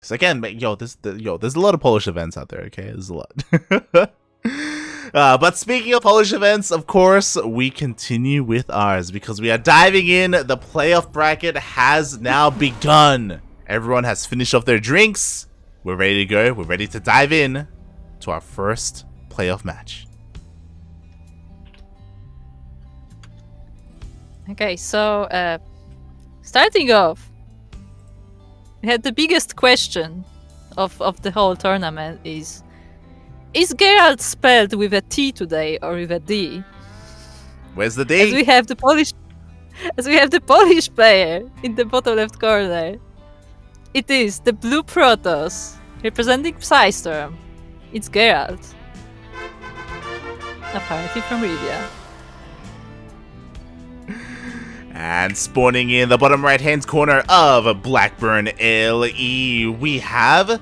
So again, there's a lot of Polish events out there. Okay, there's a lot. But speaking of Polish events, of course, we continue with ours because we are diving in. The playoff bracket has now begun. Everyone has finished off their drinks. We're ready to go. We're ready to dive in to our first playoff match. Okay, so starting off, we had the biggest question of the whole tournament is Gerald spelled with a T today or with a D? Where's the D? As we have the Polish player in the bottom left corner. It is the blue Protoss representing Psystorm. It's Gerald. Apparently from Rivia. And spawning in the bottom right-hand corner of Blackburn LE, we have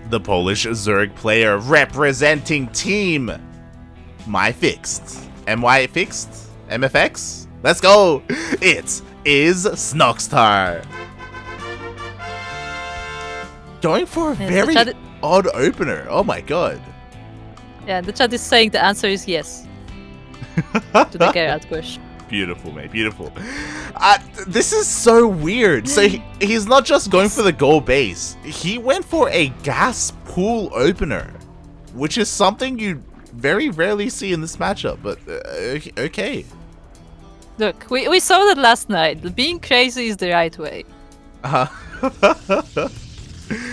the Polish Zerg player representing Team MyFixed. MyFixed? MFX? Let's go! It is Snoxtar. Going for a very odd opener. Oh my god. Yeah, the chat is saying the answer is yes. To the Gerald question. Beautiful, mate. Beautiful. This is so weird. So he's not just going for the gold base. He went for a gas pool opener, which is something you very rarely see in this matchup. But okay. Look, we saw that last night. Being crazy is the right way.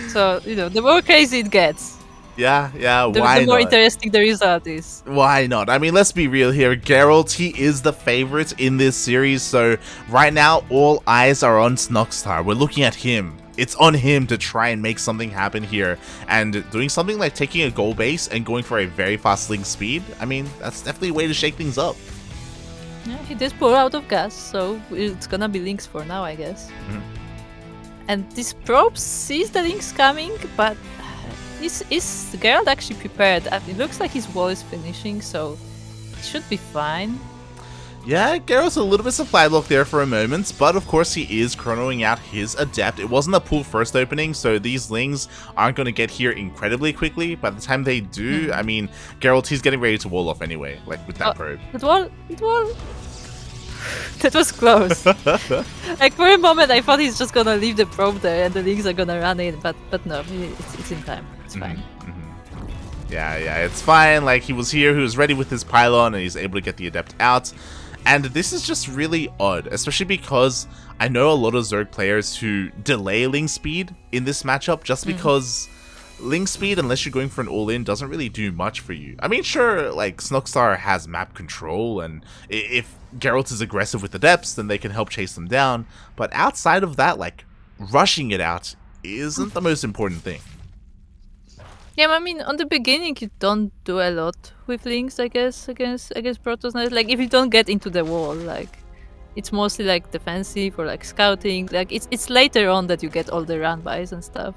So, the more crazy it gets. Yeah, the why more not? interesting the result is. Why not? I mean, let's be real here. Gerald, he is the favorite in this series, so right now, all eyes are on Snoxtar. We're looking at him. It's on him to try and make something happen here, and doing something like taking a goal base and going for a very fast link speed, I mean, that's definitely a way to shake things up. Yeah, he did pour out of gas, so it's gonna be links for now, I guess. And this probe sees the links coming, but is Gerald actually prepared? It looks like his wall is finishing, so it should be fine. Yeah, Gerald's a little bit supply locked there for a moment, but of course he is chronoing out his Adept. It wasn't a pool first opening, so these Lings aren't going to get here incredibly quickly. By the time they do, I mean, Gerald, he's getting ready to wall off anyway, like with that probe. It wall. That was close. Like for a moment I thought he's just gonna leave the probe there and the Lings are gonna run in, but no, it's in time. It's fine. Yeah, it's fine. Like, he was here, he was ready with his pylon, and he's able to get the Adept out. And this is just really odd, especially because I know a lot of Zerg players who delay Ling speed in this matchup just because Ling speed, unless you're going for an all-in, doesn't really do much for you. I mean, sure, like, Snoxtar has map control, and if Geralt is aggressive with the depths, then they can help chase them down. But outside of that, like, rushing it out isn't the most important thing. Yeah, I mean, on the beginning you don't do a lot with links, I guess, against Protoss. Like, if you don't get into the wall, like, it's mostly like defensive or like scouting. Like, it's later on that you get all the run-bys and stuff.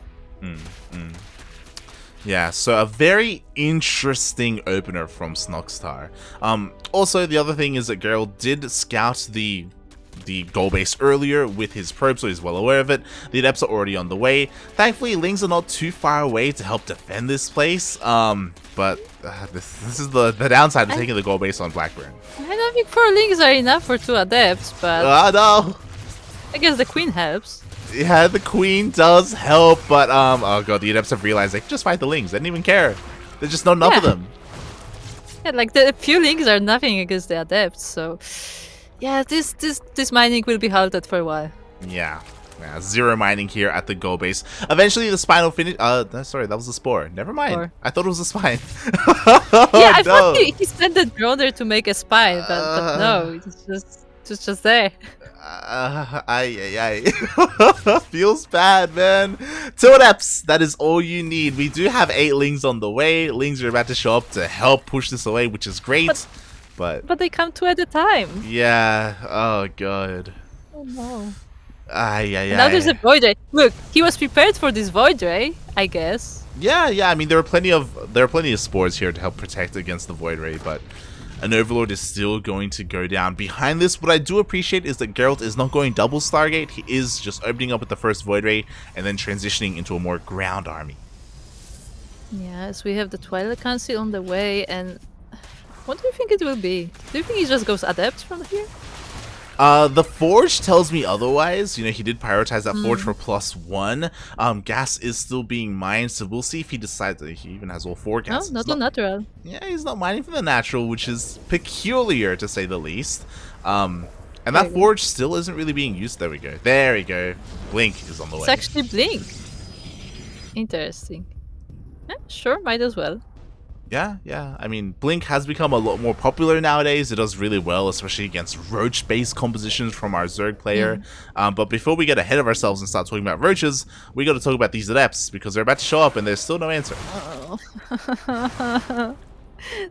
Yeah, so a very interesting opener from Snoxtar. Also, the other thing is that Gerald did scout the goal base earlier with his probe, so he's well aware of it. The Adepts are already on the way. Thankfully, Lings are not too far away to help defend this place. But this is the downside of taking the goal base on Blackburn. I don't think 4 Lings are enough for 2 Adepts, but no. I guess the Queen helps. Yeah, the Queen does help, but oh god, the Adepts have realized they can just fight the Lings. They didn't even care. There's just not enough of them. Yeah, like the few Lings are nothing against the Adepts, so yeah, this mining will be halted for a while. Yeah, zero mining here at the goal base. Eventually, the spine will finish. Sorry, that was the spore. Never mind. I thought it was a spine. Yeah, I thought he sent the drone there to make a spine, but no, it's just there. Feels bad, man. 2 Adepts, that is all you need. We do have 8 Lings on the way. Lings are about to show up to help push this away, which is great. But they come 2 at a time. Yeah. Oh god. Oh no. Now there's a Void Ray. Look, he was prepared for this Void Ray, I guess. Yeah. I mean, there are plenty of spores here to help protect against the Void Ray, but an Overlord is still going to go down. Behind this, what I do appreciate is that Gerald is not going double Stargate. He is just opening up with the first Void Ray and then transitioning into a more ground army. Yes, we have the Twilight Council on the way, and what do you think it will be? Do you think he just goes Adept from here? The Forge tells me otherwise. You know, he did prioritize that Forge for +1. Gas is still being mined, so we'll see if he decides that he even has all 4 gas. Oh, not the natural. Yeah, he's not mining from the natural, which is peculiar to say the least. And that Forge still isn't really being used. There we go. There we go. Blink is on the way. It's actually Blink. Interesting. Yeah, sure, might as well. Yeah. I mean, Blink has become a lot more popular nowadays. It does really well, especially against Roach-based compositions from our Zerg player. But before we get ahead of ourselves and start talking about Roaches, we got to talk about these Adepts, because they're about to show up and there's still no answer. Oh.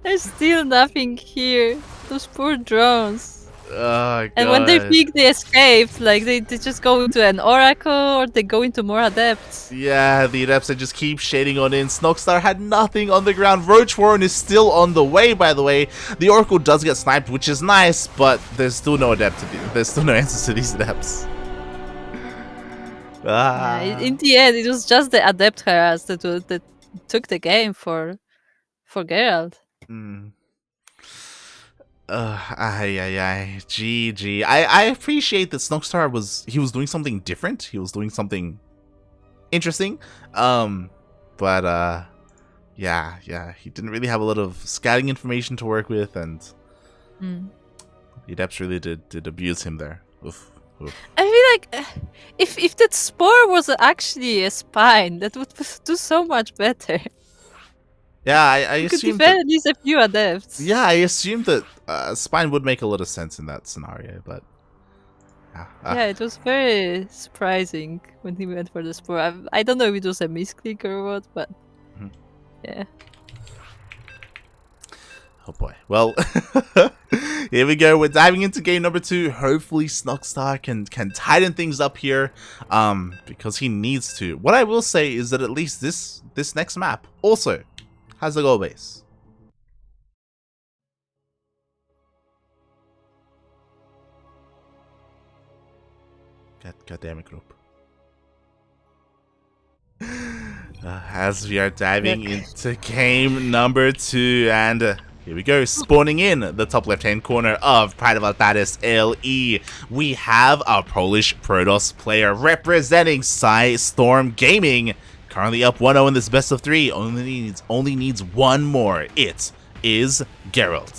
There's still nothing here. Those poor drones. Oh, God. And when they think they escaped, like they just go into an Oracle or they go into more Adepts. Yeah, the Adepts that just keep shading on in. Snoxtar had nothing on the ground. Roach Warren is still on the way, by the way. The Oracle does get sniped, which is nice, but there's still no Adept. There's still no answers to these Adepts. Yeah, in the end, it was just the Adept harass that took the game for Gerald. GG. I appreciate that Snoxtar was doing something different. He was doing something interesting. But yeah, he didn't really have a lot of scouting information to work with, and the Adepts really did abuse him there. Oof. I feel like if that Spore was actually a Spine, that would do so much better. Yeah, I assume could defend at least a few Adepts. Yeah, I assumed that Spine would make a lot of sense in that scenario, but yeah, it was very surprising when he went for the Spore. I don't know if it was a misclick or what, but yeah. Oh boy. Well, here we go. We're diving into game number 2. Hopefully Snoxtar can tighten things up here, because he needs to. What I will say is that at least this next map also has a goal base. God damn it, group. As we are diving into game number 2, and here we go, spawning in the top left-hand corner of Pride of Altaris LE, we have a Polish Protoss player representing Storm Gaming. Currently up 1-0 in this best of 3. Only needs one more. It is Gerald.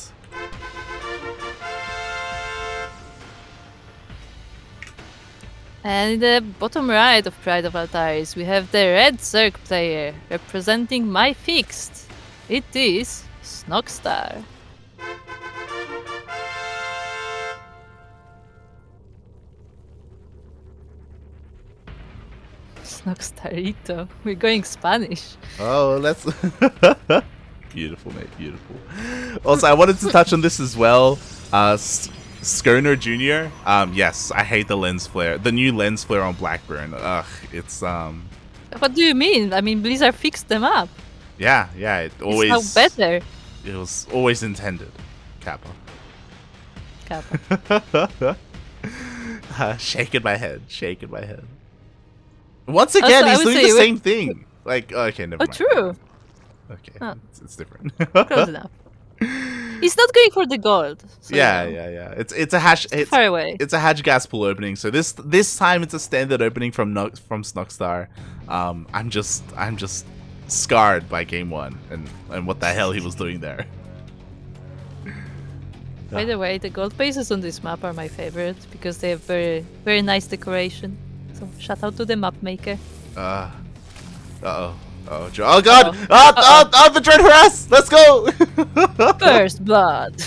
And in the bottom right of Pride of Altaris, we have the red Zerg player representing my fixed. It is Snoxtar. Snoxtarito. We're going Spanish. Oh, that's beautiful, mate. Beautiful. Also, I wanted to touch on this as well. Skoner Jr. Yes, I hate the lens flare. The new lens flare on Blackburn. Ugh, it's What do you mean? I mean, Blizzard fixed them up. Yeah, it always. It's how better. It was always intended. Kappa. Shaking my head. Once again, he's doing the same thing. Like, okay, never mind. Oh, true. Okay, it's different. Close enough. He's not going for the gold. So yeah. It's a hash. It's far away. It's a hatch gas pool opening. So this time it's a standard opening from Snoxtar. I'm just scarred by game 1 and what the hell he was doing there. By the way, the gold bases on this map are my favorite because they have very, very nice decoration. So shout out to the map maker. Oh god! The dread harass! Let's go! First blood.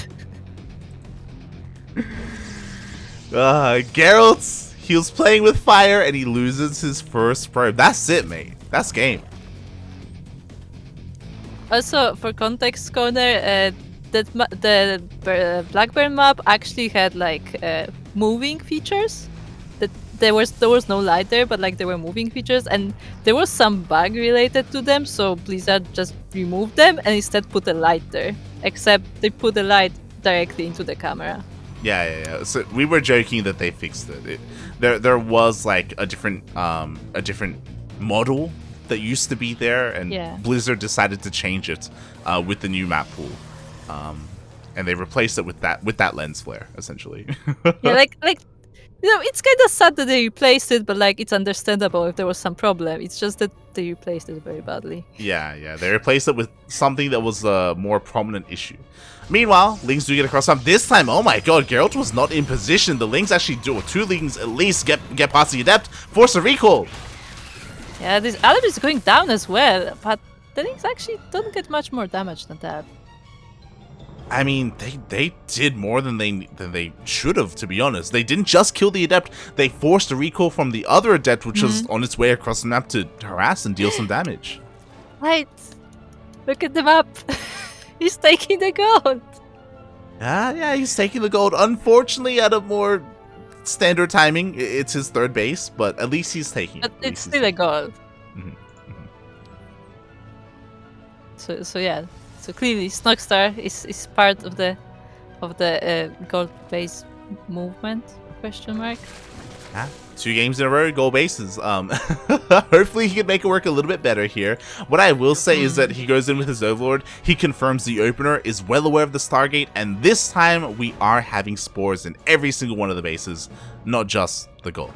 Geralt, he was playing with fire and he loses his first probe. That's it, mate. That's game. Also, for context, Connor, the Blackburn map actually had like moving features. That there was no light there, but like there were moving features, and there was some bug related to them. So Blizzard just removed them and instead put a light there. Except they put a light directly into the camera. Yeah. So we were joking that they fixed it. There was like a different model that used to be there, and Blizzard decided to change it with the new map pool, and they replaced it with that lens flare essentially. Yeah, like it's kind of sad that they replaced it, but like it's understandable if there was some problem. It's just that they replaced it very badly. Yeah, they replaced it with something that was a more prominent issue. Meanwhile, Lings do get across some. This time, oh my god, Gerald was not in position. The Lings actually do, or two Lings at least, get past the Adept, force a recall. Yeah, this Adept is going down as well, but the Lings actually don't get much more damage than that. I mean, they did more than they should have, to be honest. They didn't just kill the Adept, they forced a recall from the other Adept, which was on its way across the map to harass and deal some damage. Right. Look at the map. He's taking the gold. Yeah, he's taking the gold. Unfortunately, at a more standard timing, it's his third base, but at least he's taking it. But it's still a gold. So yeah. So clearly, Snoxtar is part of the gold base movement? Question mark. Ah, 2 games in a row, gold bases. Hopefully he can make it work a little bit better here. What I will say is that he goes in with his Overlord. He confirms the opener, is well aware of the Stargate, and this time we are having spores in every single one of the bases, not just the gold.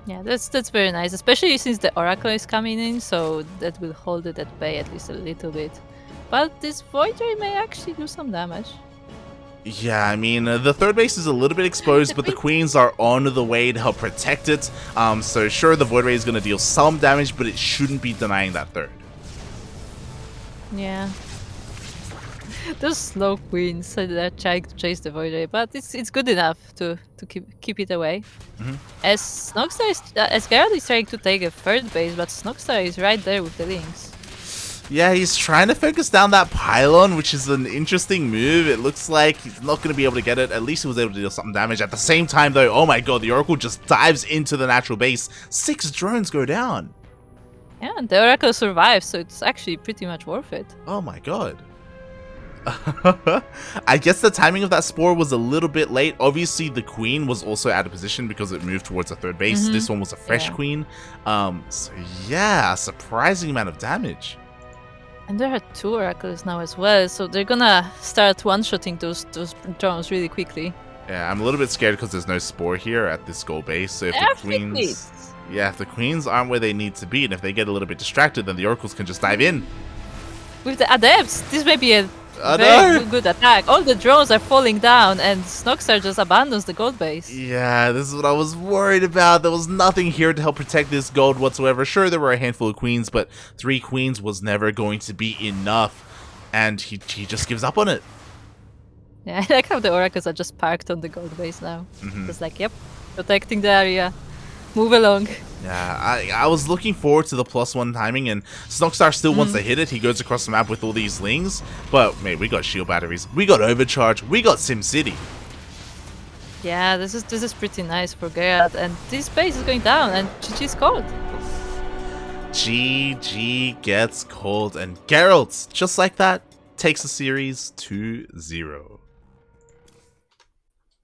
Yeah, that's very nice, especially since the Oracle is coming in, so that will hold it at bay at least a little bit. But this Void Ray may actually do some damage. Yeah, I mean, the third base is a little bit exposed, but the Queens are on the way to help protect it. So sure, the Void Ray is going to deal some damage, but it shouldn't be denying that third. Yeah. Those slow Queens that trying to chase the Void Ray, but it's good enough to keep it away. As Snoxtar as Gerald is trying to take a third base, but Snoxtar is right there with the Lings. Yeah, he's trying to focus down that pylon, which is an interesting move. It looks like he's not going to be able to get it. At least he was able to deal some damage. At the same time, though, oh my god, the Oracle just dives into the natural base. 6 drones go down. Yeah, and the Oracle survives, so it's actually pretty much worth it. Oh my god. I guess the timing of that spore was a little bit late. Obviously, the Queen was also out of position because it moved towards a third base. This one was a fresh Queen. So yeah, a surprising amount of damage. And there are 2 Oracles now as well, so they're gonna start one-shotting those drones really quickly. Yeah, I'm a little bit scared because there's no spore here at this goal base. So if the Queens, if the Queens aren't where they need to be, and if they get a little bit distracted, then the Oracles can just dive in. With the Adepts, this may be a very good attack. All the drones are falling down, and Snoxtar just abandons the gold base. Yeah, this is what I was worried about. There was nothing here to help protect this gold whatsoever. Sure, there were a handful of Queens, but 3 Queens was never going to be enough. And he just gives up on it. Yeah, I like how the Oracles are just parked on the gold base now. Just like, yep, protecting the area. Move along. Yeah, I was looking forward to the +1 timing, and Snoxtar still wants to hit it. He goes across the map with all these Lings, but mate, we got shield batteries, we got overcharge, we got SimCity. Yeah, this is pretty nice for Gerald, and this base is going down, and GG's cold. GG gets cold, and Gerald, just like that, takes the series 2-0.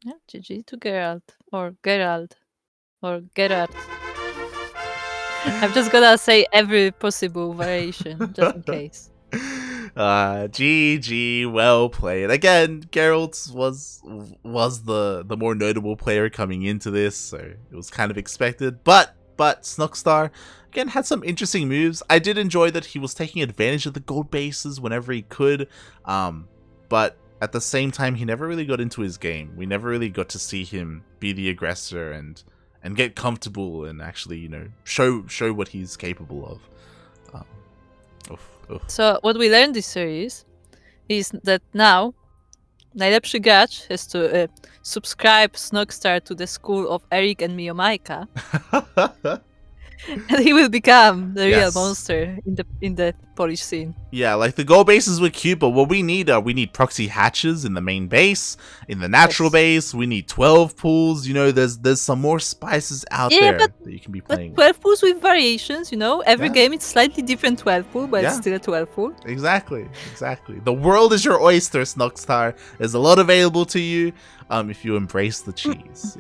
Yeah, GG to Gerald, or Gerald. Or Gerard. I'm just gonna say every possible variation, just in case. GG, well played. Again, Gerald was the more notable player coming into this, so it was kind of expected. But Snoxtar, again, had some interesting moves. I did enjoy that he was taking advantage of the gold bases whenever he could. But at the same time, he never really got into his game. We never really got to see him be the aggressor and get comfortable and actually, you know, show what he's capable of. So what we learned this series is that now najlepszy gracz has to subscribe Snoxtar to the school of Eric and Miomajka. And he will become the real Yes. monster in the Polish scene. Yeah, like the gold bases were cute, but what we need proxy hatches in the main base, in the natural Yes. base. We need 12 pools. You know, there's some more spices out Yeah, there but- that you can be But playing. 12 pools with variations, you know? Every Yeah. game it's slightly different 12 pool, but it's Yeah. still a 12 pool. Exactly. The world is your oyster, Snoxtar. There's a lot available to you. If you embrace the cheese.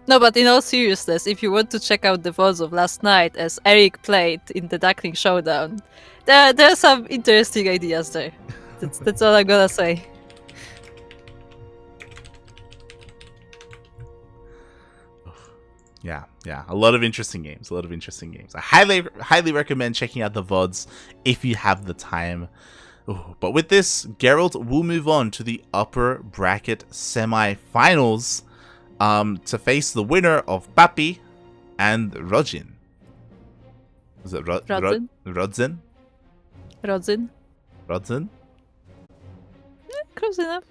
No, but in all seriousness, if you want to check out the VODs of last night as Eric played in the Duckling Showdown, there are some interesting ideas there. That's all I'm gonna say. Yeah, a lot of interesting games. I highly recommend checking out the VODs if you have the time. Ooh, but with this, Gerald will move on to the upper bracket semi-finals to face the winner of Papi and Rodzin. Is it Rodzin? Rodzin? Rodzin? Rodzin? Close enough.